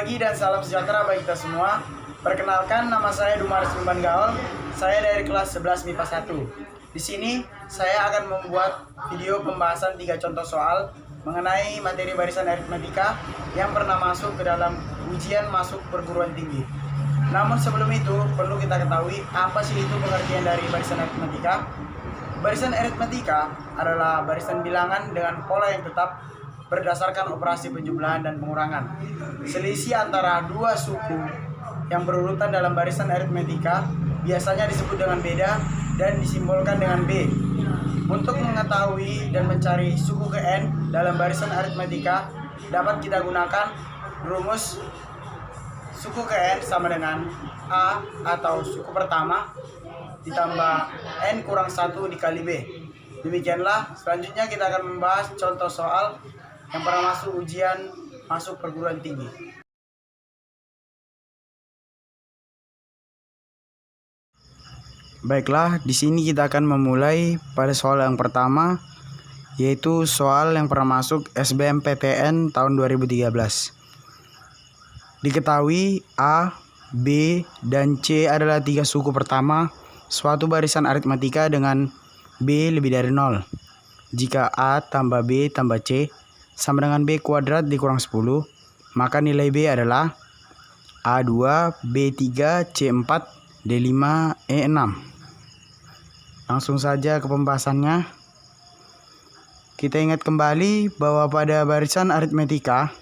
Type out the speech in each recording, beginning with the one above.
pagi dan salam sejahtera bagi kita semua. Perkenalkan, nama saya Dumaris Lumban Gaul. Saya dari kelas 11 MIPA 1. Di sini saya akan membuat video pembahasan 3 contoh soal mengenai materi barisan aritmatika yang pernah masuk ke dalam ujian masuk perguruan tinggi. Namun sebelum itu perlu kita ketahui apa sih itu pengertian dari barisan aritmatika. Barisan aritmatika adalah barisan bilangan dengan pola yang tetap berdasarkan operasi penjumlahan dan pengurangan. Selisih antara dua suku yang berurutan dalam barisan aritmatika biasanya disebut dengan beda dan disimbolkan dengan B. Untuk mengetahui dan mencari suku ke N dalam barisan aritmatika dapat kita gunakan rumus suku ke N sama dengan A atau suku pertama ditambah N kurang 1 dikali B. Demikianlah, selanjutnya kita akan membahas contoh soal yang pernah masuk ujian masuk perguruan tinggi. Baiklah, di sini kita akan memulai pada soal yang pertama, yaitu soal yang pernah masuk SBMPTN tahun 2013. Diketahui A, B, dan C adalah 3 suku pertama suatu barisan aritmatika dengan B lebih dari 0. Jika A tambah B tambah C sama dengan B kuadrat dikurang 10, maka nilai B adalah A2, B3, C4, D5, E6. Langsung saja ke pembahasannya. Kita ingat kembali bahwa pada barisan aritmatika,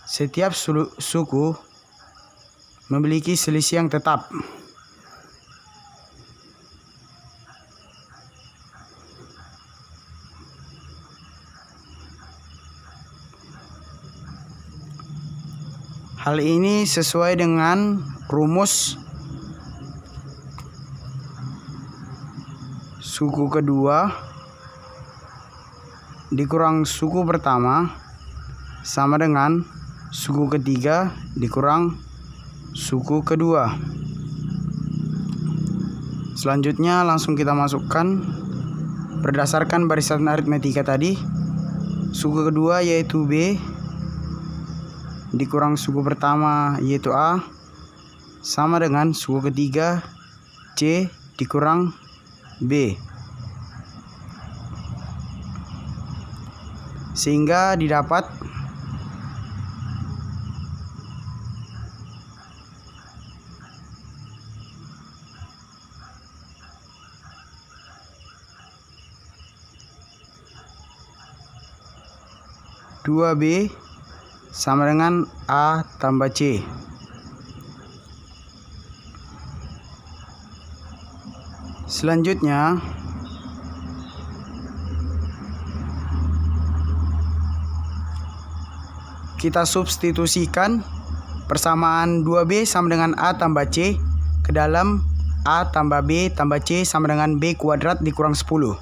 setiap suku memiliki selisih yang tetap. Hal ini sesuai dengan rumus suku kedua dikurang suku pertama sama dengan suku ketiga dikurang suku kedua. Selanjutnya langsung kita masukkan berdasarkan barisan aritmatika tadi. Suku kedua yaitu B dikurang suku pertama yaitu A sama dengan suku ketiga C dikurang B, sehingga didapat dua B sama dengan A tambah C. Selanjutnya kita substitusikan persamaan 2B sama dengan A tambah C ke dalam A tambah B tambah C sama dengan B kuadrat dikurang 10.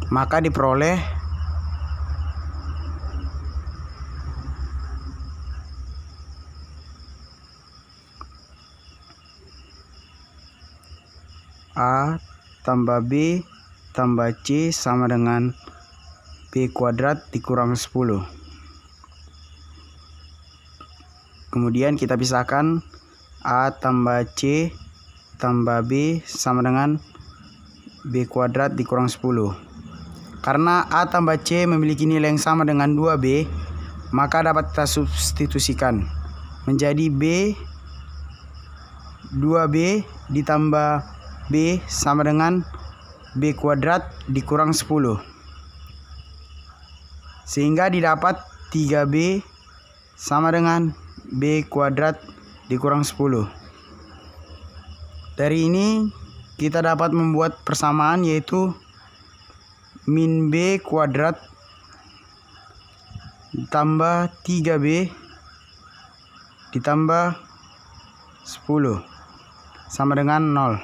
Maka diperoleh A tambah B tambah C sama dengan B kuadrat dikurang 10. Kemudian kita pisahkan A tambah C tambah B sama dengan B kuadrat dikurang 10. Karena A tambah C memiliki nilai yang sama dengan 2B, maka dapat kita substitusikan menjadi B 2B ditambah B sama dengan B kuadrat dikurang 10. Sehingga didapat 3B sama dengan B kuadrat dikurang 10. Dari ini kita dapat membuat persamaan yaitu min B kuadrat ditambah 3B ditambah 10 sama dengan 0.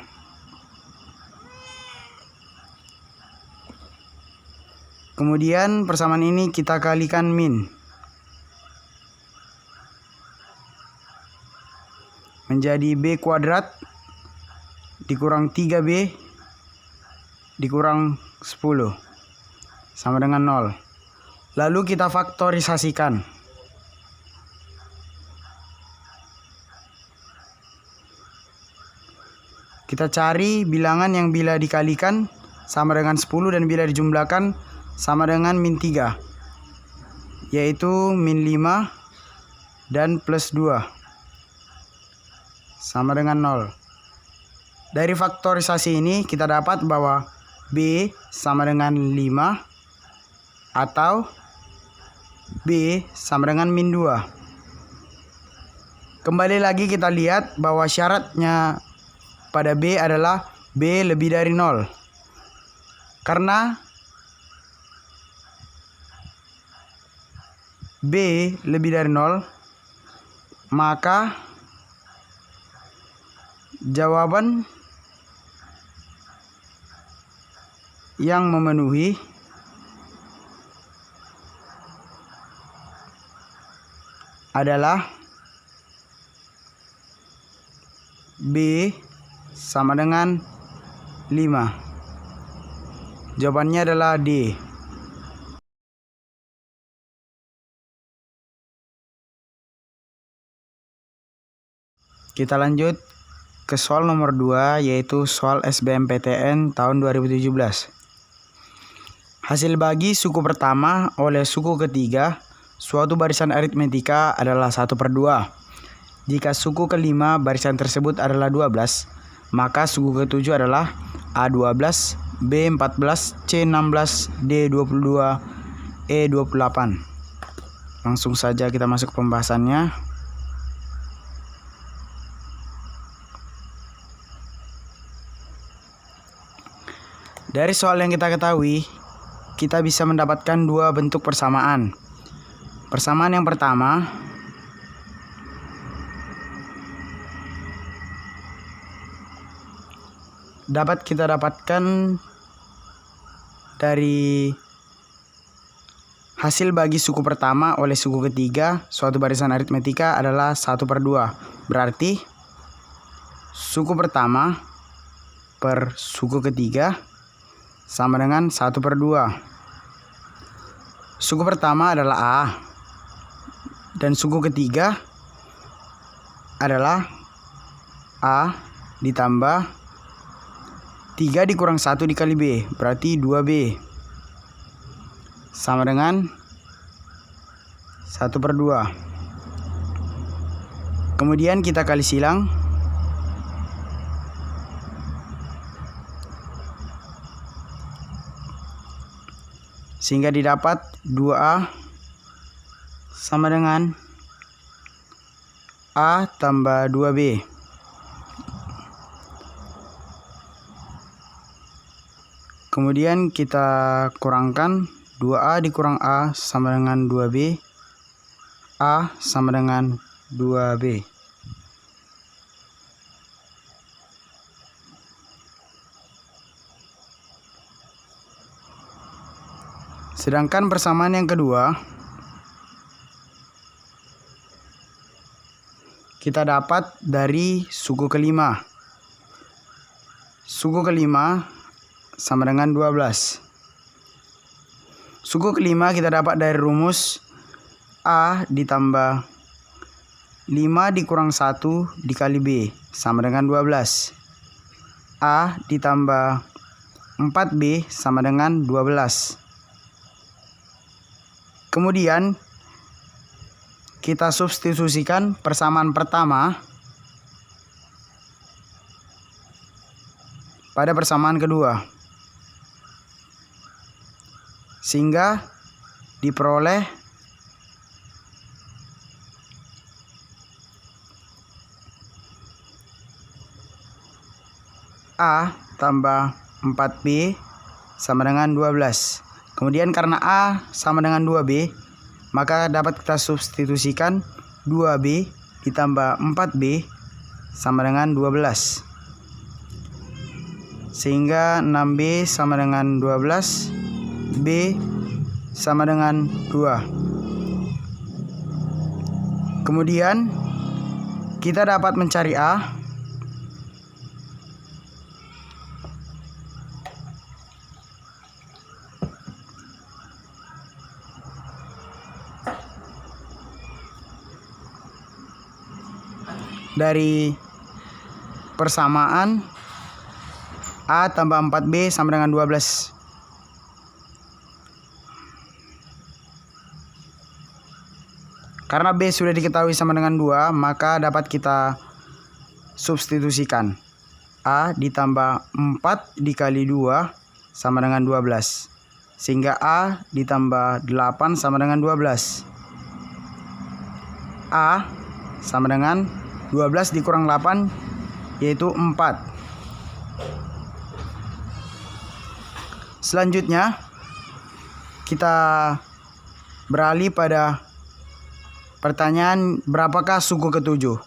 Kemudian persamaan ini kita kalikan min. Menjadi B kuadrat dikurang 3B dikurang 10 sama dengan 0. Lalu kita faktorisasikan. Kita cari bilangan yang bila dikalikan sama dengan 10 dan bila dijumlahkan sama dengan min 3, yaitu min 5 dan plus 2 sama dengan 0. Dari faktorisasi ini kita dapat bahwa B sama dengan 5 atau B sama dengan min 2. Kembali lagi kita lihat bahwa syaratnya pada B adalah B lebih dari 0. Karena B lebih dari 0, maka jawaban yang memenuhi adalah B sama dengan 5. Jawabannya adalah D. Kita lanjut ke soal nomor 2, yaitu soal SBMPTN tahun 2017. Hasil bagi suku pertama oleh suku ketiga suatu barisan aritmetika adalah 1/2. Jika suku kelima barisan tersebut adalah 12, maka suku ketujuh adalah A12, B14, C16, D22, E28. Langsung saja kita masuk ke pembahasannya. Dari soal yang kita ketahui, kita bisa mendapatkan dua bentuk persamaan. Persamaan yang pertama dapat kita dapatkan dari hasil bagi suku pertama oleh suku ketiga suatu barisan aritmetika adalah 1/2. Berarti suku pertama per suku ketiga sama dengan 1/2. Suku pertama adalah A dan suku ketiga adalah A ditambah 3 dikurang 1 dikali B, berarti 2B sama dengan 1/2. Kemudian kita kali silang. Sehingga didapat 2A sama dengan A tambah 2B. Kemudian kita kurangkan 2A dikurang A sama dengan 2B. A sama dengan 2B. Sedangkan persamaan yang kedua kita dapat dari suku kelima. Suku kelima sama dengan 12. Suku kelima kita dapat dari rumus A ditambah 5 dikurang 1 dikali B sama dengan 12. A ditambah 4B sama dengan 12. Kemudian kita substitusikan persamaan pertama pada persamaan kedua, sehingga diperoleh A tambah 4B sama dengan 12. Kemudian karena A sama dengan 2B, maka dapat kita substitusikan 2B ditambah 4B sama dengan 12. Sehingga 6B sama dengan 12, B sama dengan 2. Kemudian kita dapat mencari A. Dari persamaan A tambah 4B sama dengan 12. Karena B sudah diketahui sama dengan 2, maka dapat kita substitusikan. A ditambah 4 dikali 2 sama dengan 12. Sehingga A ditambah 8 sama dengan 12. A sama dengan 12 dikurang 8, yaitu 4. Selanjutnya kita beralih pada pertanyaan berapakah suku ke-7.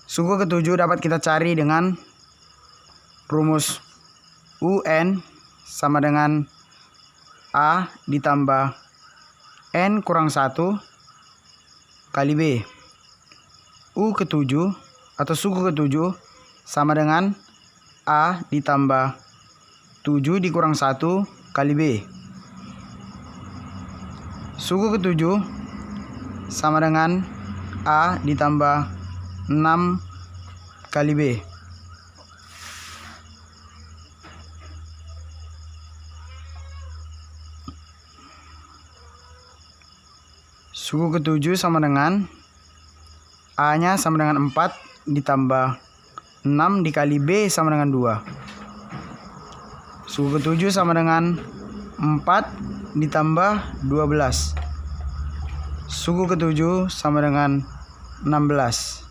Suku ke-7 dapat kita cari dengan rumus UN sama dengan A ditambah N kurang 1 kali B. U ke-7 atau suku ke-7 sama dengan A ditambah 7 dikurang 1 kali B. Suku ke-7 sama dengan A ditambah 6 kali B. Suku ke-7 sama dengan A-nya sama dengan 4 ditambah 6 dikali B sama dengan 2. Suku ke-7 sama dengan 4 ditambah 12. Suku ke-7 sama dengan 16.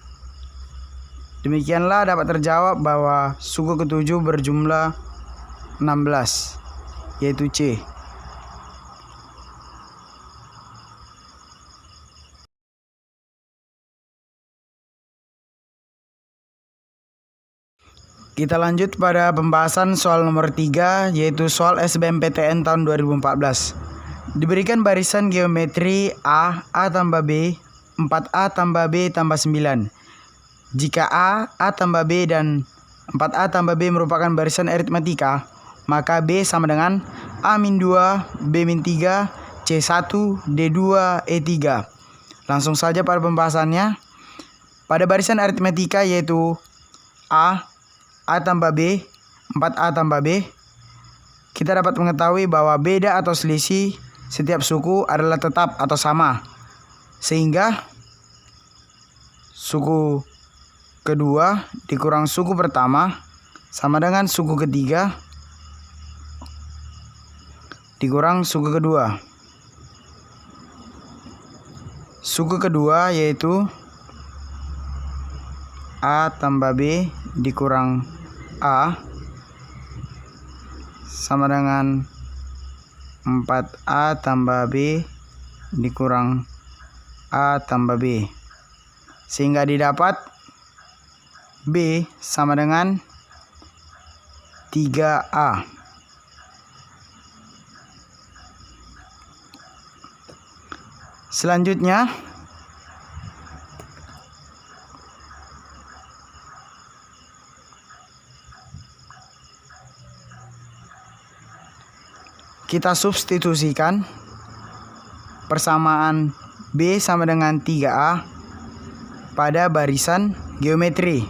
Demikianlah dapat terjawab bahwa suku ke-7 berjumlah 16, yaitu C. Kita lanjut pada pembahasan soal nomor 3, yaitu soal SBMPTN tahun 2014. Diberikan barisan geometri A tambah B, 4A tambah B tambah 9. Jika A tambah B, dan 4A tambah B merupakan barisan aritmatika, maka B sama dengan A-2, B-3, C1, D2, E3. Langsung saja pada pembahasannya. Pada barisan aritmatika yaitu A tambah B, 4A tambah B, kita dapat mengetahui bahwa beda atau selisih setiap suku adalah tetap atau sama. Sehingga suku kedua dikurang suku pertama sama dengan suku ketiga dikurang suku kedua. Suku kedua yaitu A tambah B dikurang A sama dengan 4A tambah B dikurang A tambah B. Sehingga didapat B sama dengan 3A. Selanjutnya kita substitusikan persamaan B sama dengan 3A pada barisan geometri.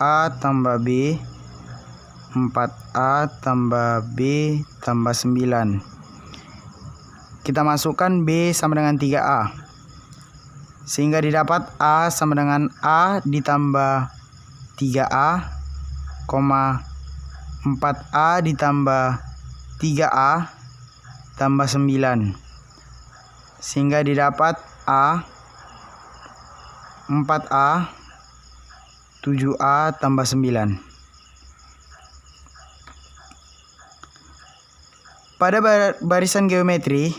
A tambah B, 4A tambah B tambah 9. Kita masukkan B sama dengan 3A. Sehingga didapat A sama dengan A ditambah 3A, 4A ditambah 3A tambah 9. Sehingga didapat A 4A 7A tambah 9. Pada barisan geometri,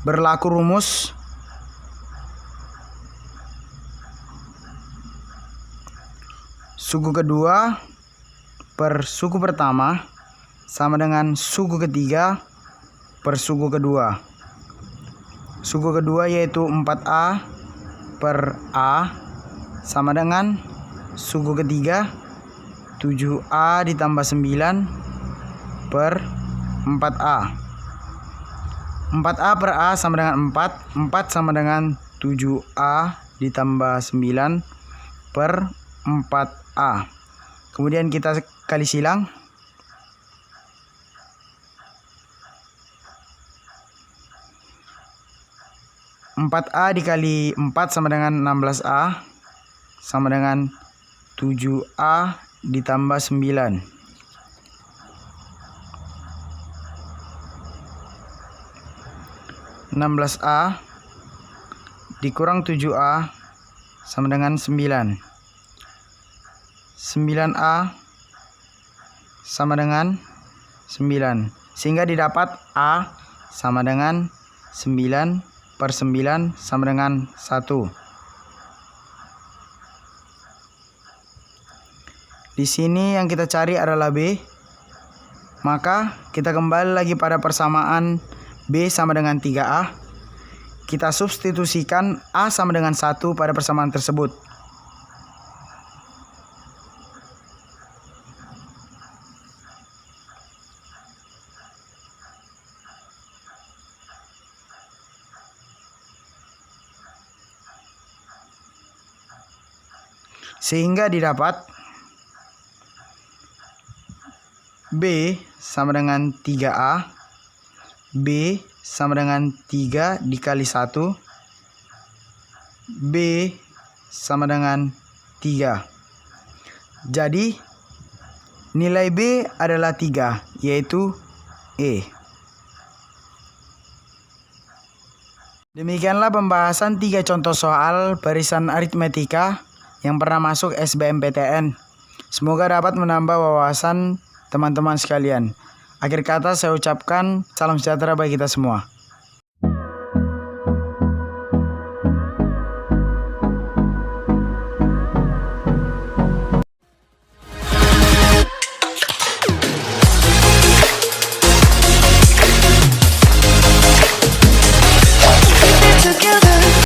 berlaku rumus suku kedua per suku pertama sama dengan suku ketiga per suku kedua. Suku kedua yaitu 4A per A sama dengan suku ketiga 7A ditambah 9 per 4A. 4A per A sama dengan 4. 4 sama dengan 7A ditambah 9 per 4A. Kemudian kita kali silang. 4A dikali 4 sama dengan 16A sama dengan 7A ditambah 9. 16A dikurang 7A sama dengan 9. 9A sama dengan 9. Sehingga didapat A sama dengan 9 per 9 sama dengan 1. Di sini yang kita cari adalah B. Maka kita kembali lagi pada persamaan B sama dengan 3A. Kita substitusikan A sama dengan 1 pada persamaan tersebut. Sehingga didapat B sama dengan 3A. B sama dengan 3 dikali 1. B sama dengan 3. Jadi nilai B adalah 3, yaitu E. Demikianlah pembahasan 3 contoh soal barisan aritmetika yang pernah masuk SBMPTN. Semoga dapat menambah wawasan teman-teman sekalian. Akhir kata saya ucapkan salam sejahtera bagi kita semua.